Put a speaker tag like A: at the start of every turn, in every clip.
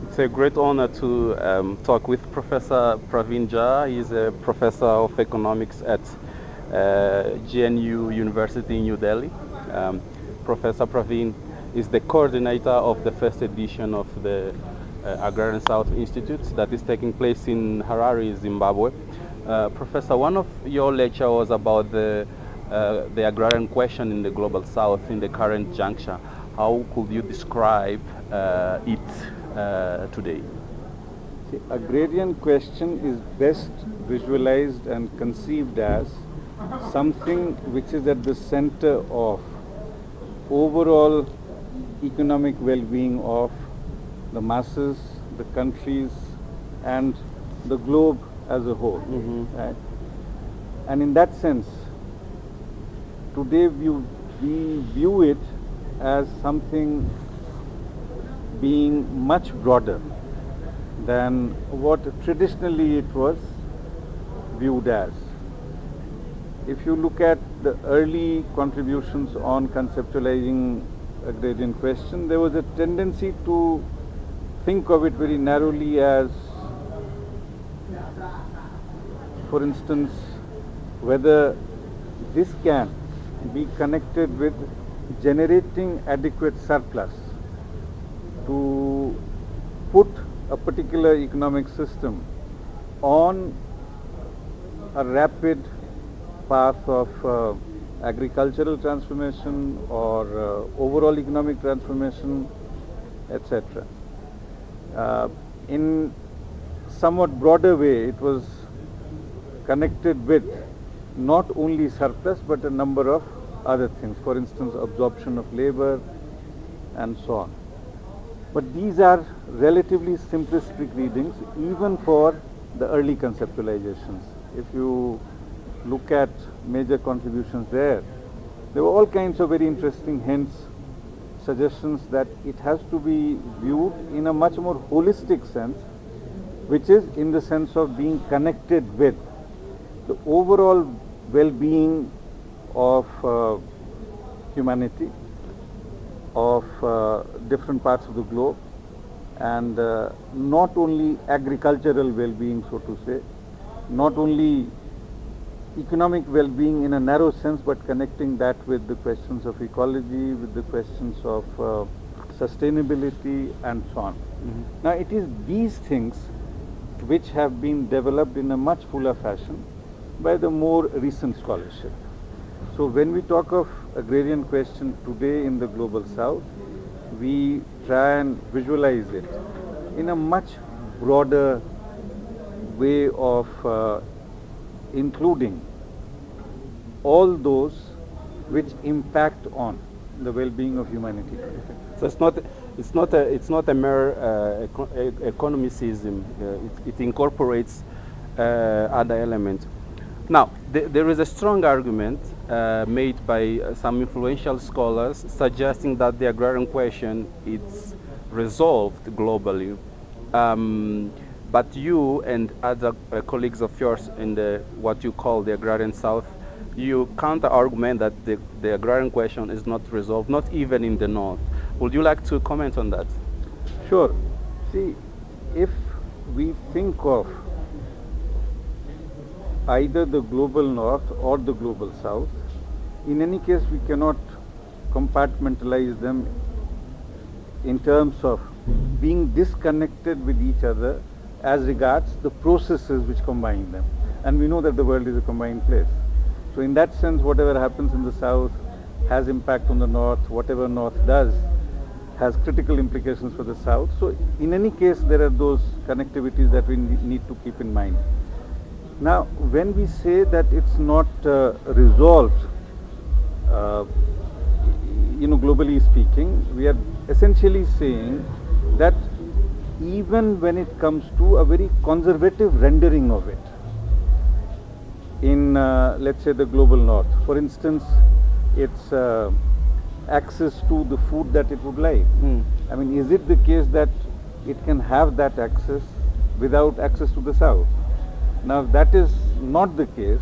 A: It's a great honor to talk with Professor Praveen Jha. He's a professor of economics at GNU University in New Delhi. Professor Praveen is the coordinator of the first edition of the Agrarian South Institute that is taking place in Harare, Zimbabwe. Professor, one of your lecture was about the agrarian question in the Global South in the current juncture. How could you describe it today?
B: The agrarian question is best visualized and conceived as something which is at the center of overall economic well-being of the masses, the countries, and the globe as a whole. Right? And in that sense, today we view it as something being much broader than what traditionally it was viewed as. If you look at the early contributions on conceptualizing agrarian question, there was a tendency to think of it very narrowly as, for instance, whether this can be connected with generating adequate surplus to put a particular economic system on a rapid path of agricultural transformation or overall economic transformation, etc. In somewhat broader way, it was connected with not only surplus but a number of other things, for instance absorption of labor and so on. But these are relatively simplistic readings even for the early conceptualizations. If you look at major contributions there were all kinds of very interesting hints, suggestions that it has to be viewed in a much more holistic sense, which is in the sense of being connected with the overall well-being of humanity, of different parts of the globe, and not only agricultural well-being, so to say, not only economic well-being in a narrow sense, but connecting that with the questions of ecology, with the questions of sustainability and so on. Now it is these things which have been developed in a much fuller fashion by the more recent scholarship. So when we talk of agrarian question today in the Global South, we try and visualize it in a much broader way of including all those which impact on the well-being of humanity.
A: So it's not a mere economicism. It incorporates other elements. Now, there is a strong argument made by some influential scholars suggesting that the agrarian question is resolved globally. But you and other colleagues of yours in what you call the Agrarian South, you counter-argument that the agrarian question is not resolved, not even in the North. Would you like to comment on that?
B: Sure. See, if we think of either the Global North or the Global South, in any case we cannot compartmentalize them in terms of being disconnected with each other as regards the processes which combine them. And we know that the world is a combined place. So in that sense, whatever happens in the South has impact on the North. Whatever North does has critical implications for the South. So in any case, there are those connectivities that we need to keep in mind. Now, when we say that it's not resolved, globally speaking, we are essentially saying that even when it comes to a very conservative rendering of it in, let's say, the Global North, for instance, its access to the food that it would like. I mean, is it the case that it can have that access without access to the South? Now, if that is not the case,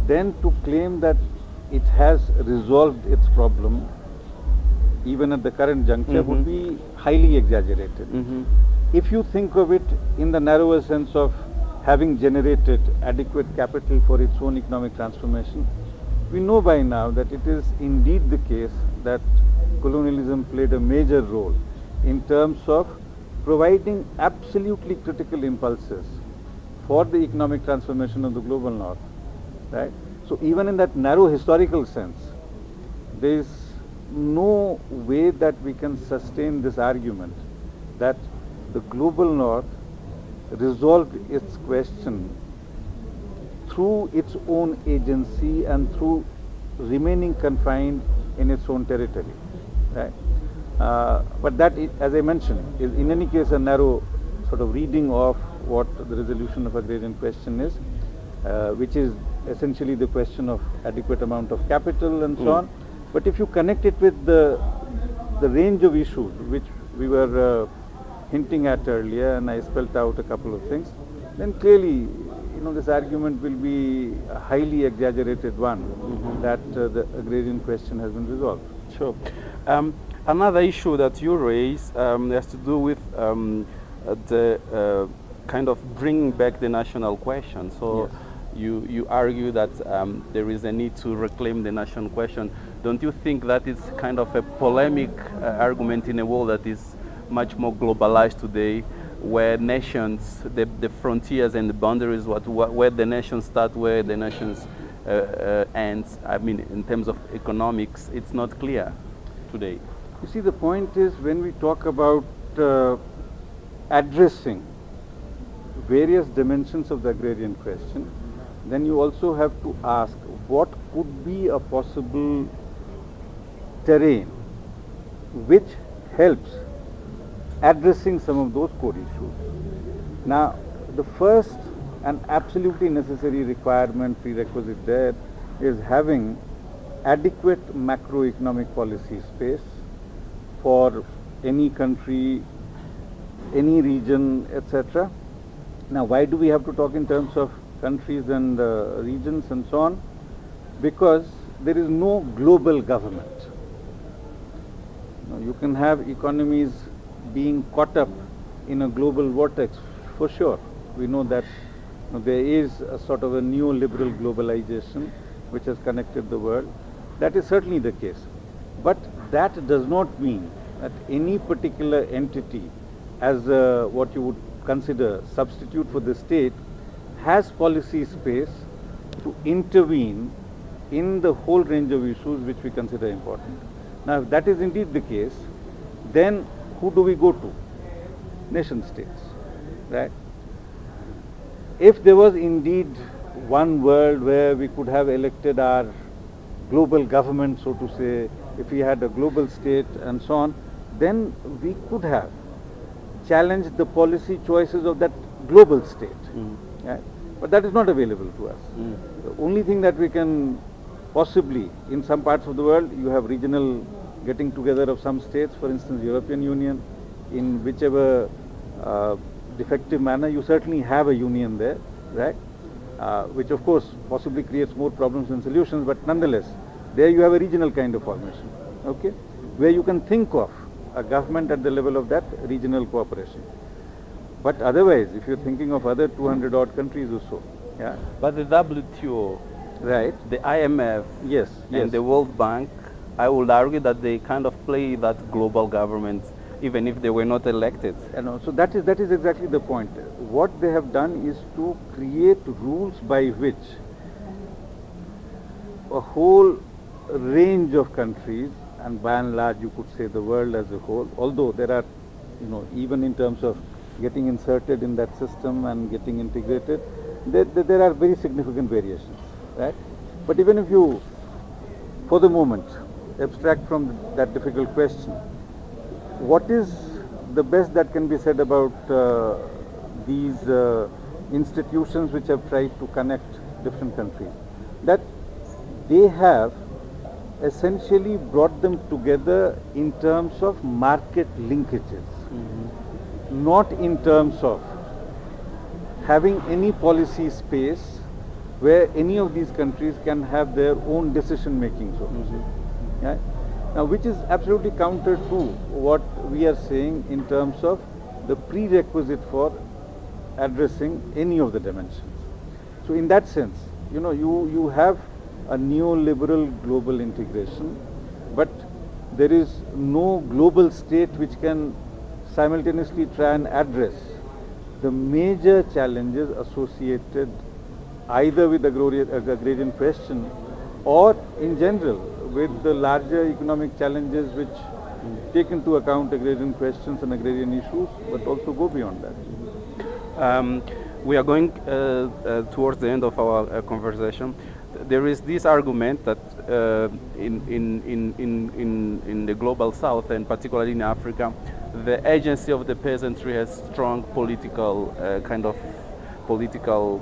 B: then to claim that it has resolved its problem even at the current juncture, would be highly exaggerated. If you think of it in the narrower sense of having generated adequate capital for its own economic transformation, we know by now that it is indeed the case that colonialism played a major role in terms of providing absolutely critical impulses for the economic transformation of the global north, right? So even in that narrow historical sense, there is no way that we can sustain this argument that the global north resolved its question through its own agency and through remaining confined in its own territory, right? But that, as I mentioned, is in any case a narrow sort of reading of what the resolution of agrarian question is, which is essentially the question of adequate amount of capital and so on. But if you connect it with the range of issues which we were hinting at earlier, and I spelled out a couple of things, then clearly, this argument will be a highly exaggerated one that the agrarian question has been resolved.
A: Sure. Another issue that you raise has to do with the kind of bringing back the national question. So
B: Yes.
A: you argue that there is a need to reclaim the national question. Don't you think that is kind of a polemic argument in a world that is much more globalized today, where nations, the frontiers and the boundaries, where the nations start, where the nations ends, I mean, in terms of economics, it's not clear today.
B: You see, the point is, when we talk about addressing various dimensions of the agrarian question, then you also have to ask what could be a possible terrain which helps addressing some of those core issues. Now, the first and absolutely necessary requirement, prerequisite there, is having adequate macroeconomic policy space for any country, any region, etc. Now, why do we have to talk in terms of countries and regions and so on? Because there is no global government. You can have economies being caught up in a global vortex, for sure. We know that there is a sort of a neoliberal globalization which has connected the world. That is certainly the case. But that does not mean that any particular entity, as what you would consider substitute for the state, has policy space to intervene in the whole range of issues which we consider important. Now, if that is indeed the case, then who do we go to? Nation states, right? If there was indeed one world where we could have elected our global government, so to say, if we had a global state and so on, then we could have challenged the policy choices of that global state. Right? But that is not available to us. The only thing that we can possibly, in some parts of the world, you have regional getting together of some states, for instance, European Union, in whichever defective manner, you certainly have a union there, right? Which of course possibly creates more problems than solutions, but nonetheless, there you have a regional kind of formation, okay, where you can think of a government at the level of that regional cooperation. But otherwise, if you're thinking of other 200 odd countries or so, yeah.
A: But the WTO,
B: right,
A: the IMF,
B: yes,
A: and the World Bank, I would argue that they kind of play that global government, even if they were not elected.
B: So that is exactly the point. What they have done is to create rules by which a whole range of countries, and by and large you could say the world as a whole, although there are, even in terms of getting inserted in that system and getting integrated, there are very significant variations, right? But even if you, for the moment, abstract from that difficult question, what is the best that can be said about these institutions which have tried to connect different countries? That they have essentially brought them together in terms of market linkages, not in terms of having any policy space where any of these countries can have their own decision making, so to say. Right? Now, which is absolutely counter to what we are saying in terms of the prerequisite for addressing any of the dimensions. So in that sense, you have a neoliberal global integration, but there is no global state which can simultaneously try and address the major challenges associated either with the agrarian question or in general with the larger economic challenges which take into account agrarian questions and agrarian issues, but also go beyond that.
A: We are going towards the end of our conversation. There is this argument that in the global south, and particularly in Africa, the agency of the peasantry has strong political political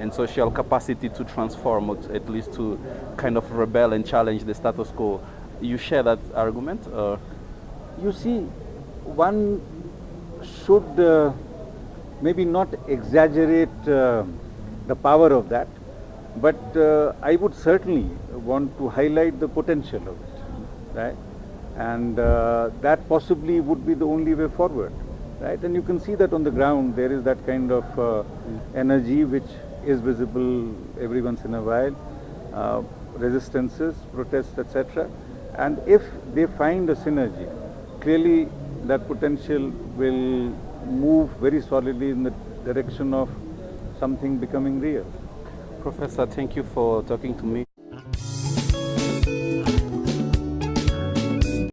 A: and social capacity to transform, or at least to kind of rebel and challenge the status quo. You share that argument?
B: You see, one should maybe not exaggerate the power of that, but I would certainly want to highlight the potential of it, right? And that possibly would be the only way forward, right? And you can see that on the ground there is that kind of energy which is visible every once in a while, resistances, protests, etc. And if they find a synergy, clearly that potential will move very solidly in the direction of something becoming real.
A: Professor, thank you for talking to me.